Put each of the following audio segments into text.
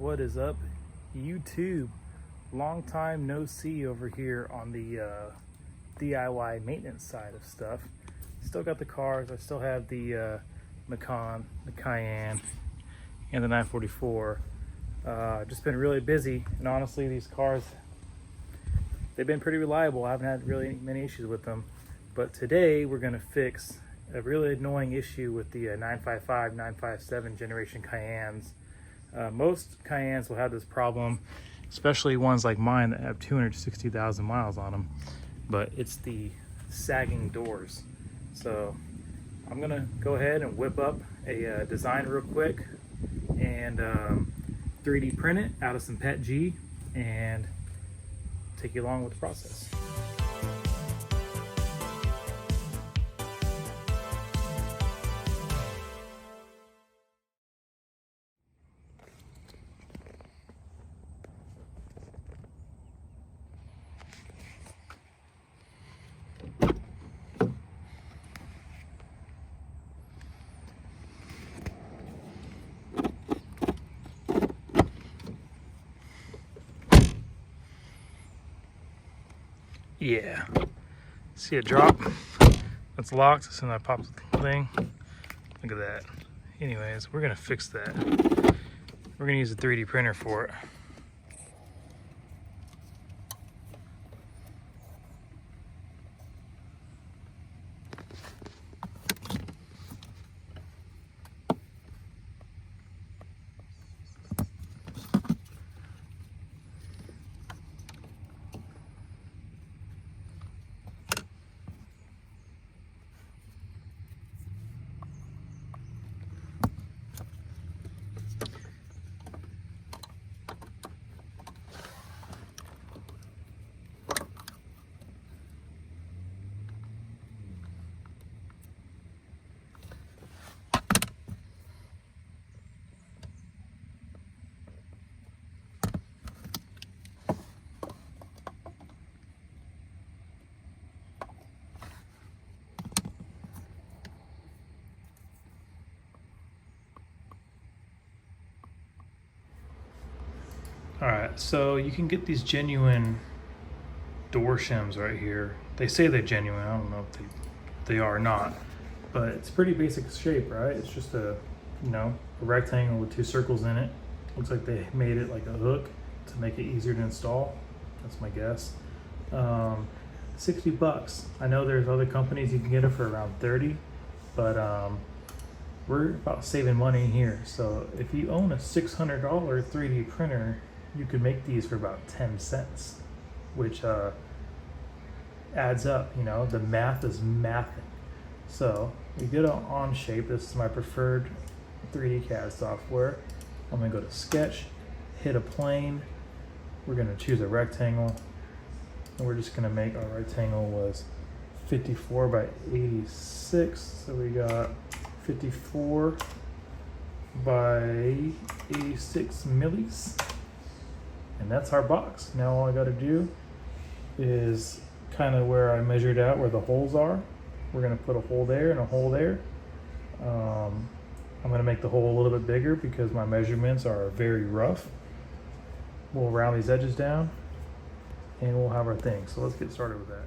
What is up, YouTube? Long time no see over here on the DIY maintenance side of stuff. Still got the cars. I still have the Macan, the Cayenne, and the 944. Just been really busy, and honestly, these cars, they've been pretty reliable. I haven't had really many issues with them. But today we're gonna fix a really annoying issue with the 955, 957 generation Cayennes. Most Cayennes will have this problem, especially ones like mine that have 260,000 miles on them, but it's the sagging doors. So I'm gonna go ahead and whip up a design real quick and 3D print it out of some PETG and take you along with the process. Yeah, see it drop? That's locked, so then I pop the thing. Look at that. Anyways, we're gonna fix that. We're gonna use a 3D printer for it. All right, so you can get these genuine door shims right here. They say they're genuine. I don't know if they are or not, but it's pretty basic shape, right? It's just a rectangle with two circles in it. Looks like they made it like a hook to make it easier to install. That's my guess. 60 bucks. I know there's other companies you can get it for around 30, but we're about saving money here. So if you own a $600 3D printer, you can make these for about 10 cents, which adds up, the math is mathing. So we get an Onshape. This is my preferred 3D CAD software. I'm gonna go to Sketch, hit a plane. We're gonna choose a rectangle, and we're just gonna make our rectangle was 54 by 86. So we got 54 by 86 millis. And that's our box. Now all I got to do is kind of where I measured out where the holes are. We're going to put a hole there and a hole there. I'm going to make the hole a little bit bigger because my measurements are very rough. We'll round these edges down and we'll have our thing. So let's get started with that.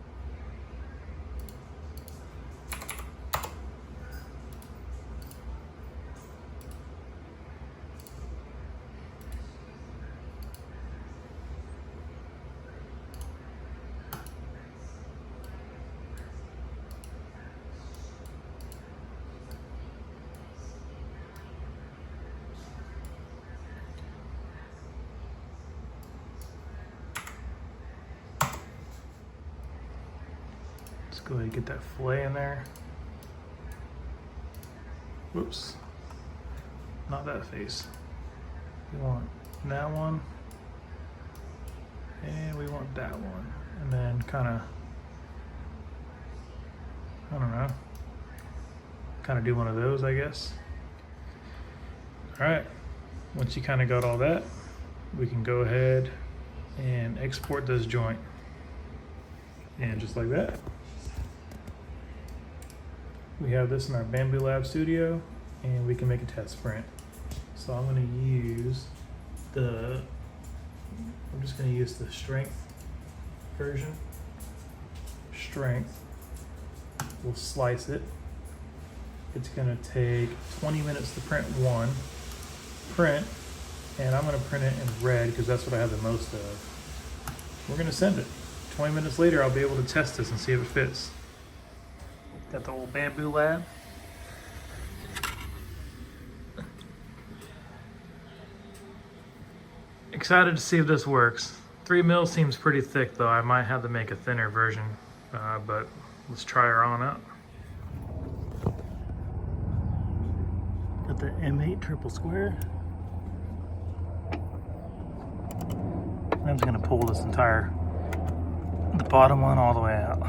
Let's go ahead and get that fillet in there. Whoops, not that face. We want that one, and we want that one. And then kind of, I don't know, kind of do one of those, I guess. All right, once you kind of got all that, we can go ahead and export this joint. And just like that, we have this in our Bamboo Lab studio, and we can make a test print. So I'm going to use I'm just going to use the strength version. Strength. We'll slice it. It's going to take 20 minutes to print one. Print, and I'm going to print it in red because that's what I have the most of. We're going to send it. 20 minutes later, I'll be able to test this and see if it fits. Got the old Bamboo Lab. Excited to see if this works. 3 mil seems pretty thick though. I might have to make a thinner version, but let's try her on out. Got the M8 triple square. I'm just gonna pull this the bottom one all the way out.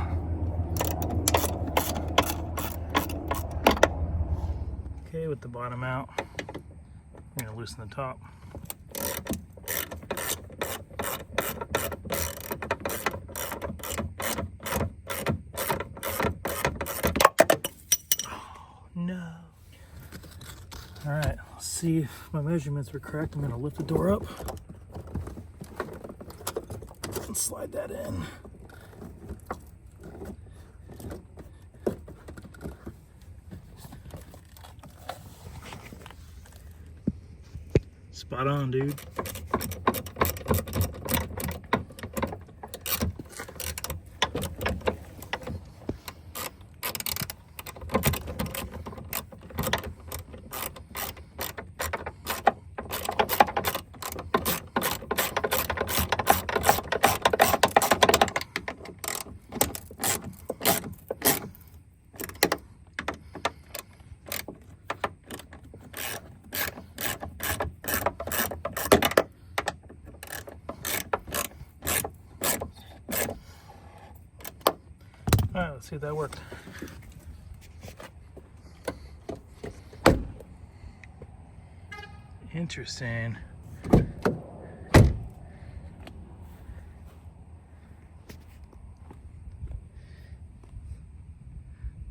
Okay, with the bottom out, I'm gonna loosen the top. No. All right, let's see if my measurements were correct. I'm gonna lift the door up and slide that in. Spot on, dude. All right, let's see if that worked. Interesting.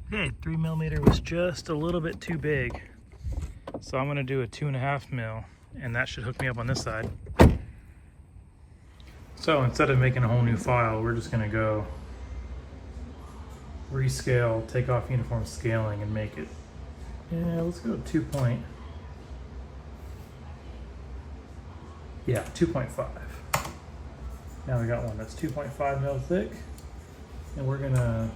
Okay, 3 millimeter was just a little bit too big. So I'm gonna do a 2.5 mil, and that should hook me up on this side. So instead of making a whole new file, we're just gonna go rescale, take off uniform scaling and make it. Yeah, let's go 2.5. Now we got one that's 2.5 mil thick, and we're gonna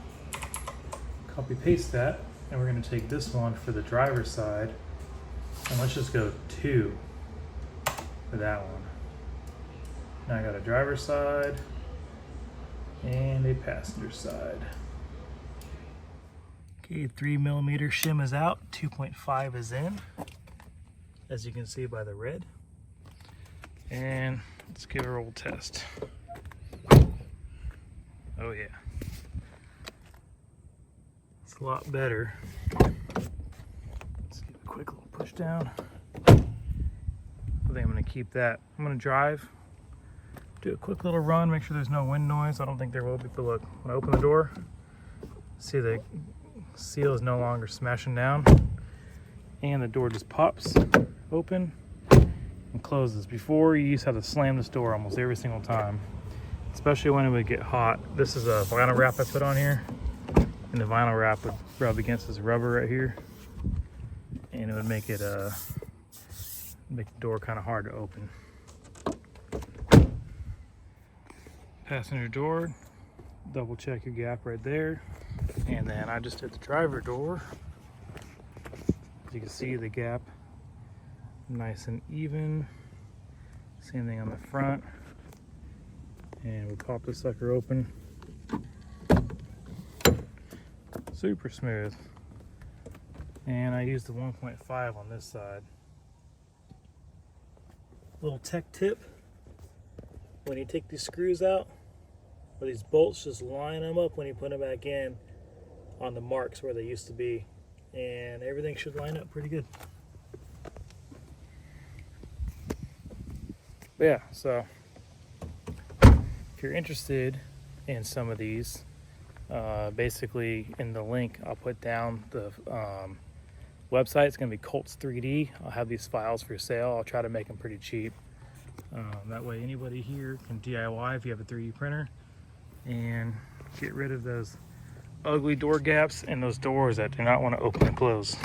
copy paste that, and we're gonna take this one for the driver's side, and let's just go 2 for that one. Now I got a driver's side and a passenger side. Okay, 3 millimeter shim is out, 2.5 is in, as you can see by the red. And let's give it a roll test. Oh yeah. It's a lot better. Let's give it a quick little push down. I think I'm gonna keep that. I'm gonna drive, do a quick little run, make sure there's no wind noise. I don't think there will be, but look, when I open the door, see the seal is no longer smashing down, and the door just pops open and closes. Before, you used to have to slam this door almost every single time, especially when it would get hot. This is a vinyl wrap I put on here, and the vinyl wrap would rub against this rubber right here, and it would make it make the door kind of hard to open. Passenger door, double check your gap right there. And then I just did the driver door. As you can see, the gap nice and even. Same thing on the front. And we'll pop this sucker open. Super smooth. And I used the 1.5 on this side. Little tech tip: when you take these screws out, or these bolts, just line them up when you put them back in on the marks where they used to be, and everything should line up pretty good. But yeah, so if you're interested in some of these, basically in the link I'll put down the website. It's going to be Colts 3D. I'll have these files for sale. I'll try to make them pretty cheap. That way anybody here can DIY if you have a 3D printer and get rid of those ugly door gaps and those doors that do not want to open and close.